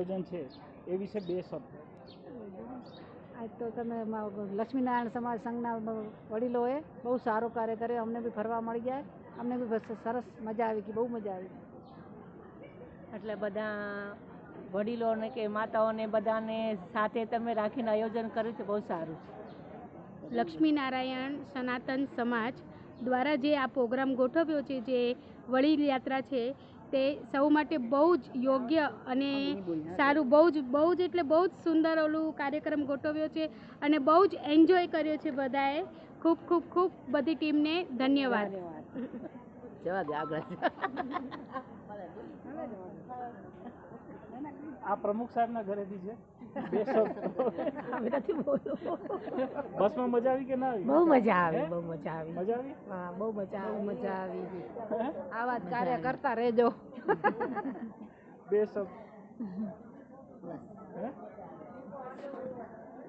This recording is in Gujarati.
આયોજન છે એ વિશે 2 શબ્દ. આજ તો તમે લક્ષ્મીનારાયણ સમાજ સંઘના વડીલોએ બહુ સારો કાર્ય કર્યો. અમને બી ફરવા મળી જાય, અમને બી સરસ મજા આવી ગઈ, બહુ મજા આવી. એટલે બધા વડીલોને કે માતાઓને બધાને સાથે તમે રાખીને આયોજન કર્યું છે, બહુ સારું છે. લક્ષ્મીનારાયણ સનાતન સમાજ દ્વારા જે આ પ્રોગ્રામ ગોઠવ્યો છે, જે વડીલ યાત્રા છે, તે સૌ માટે બહુ જ યોગ્ય અને સારું, બહુ જ એટલે બહુ જ સુંદર ઓલું કાર્યક્રમ ગોઠવ્યો છે અને બહુ જ એન્જોય કર્યો છે બધાએ. ખૂબ ખૂબ ખૂબ બધી ટીમને ધન્યવાદ. જવા દે આગળ. આ પ્રમુખ સાહેબના ઘરેથી છે. 2 શબ્દ. બસમાં મજા આવી કે ના આવી? બહુ મજા આવી, બહુ મજા આવી. મજા આવી? હા, બહુ મજા આવી, મજા આવી. આવા જ કાર્ય કરતા રહેજો. 2 શબ્દ.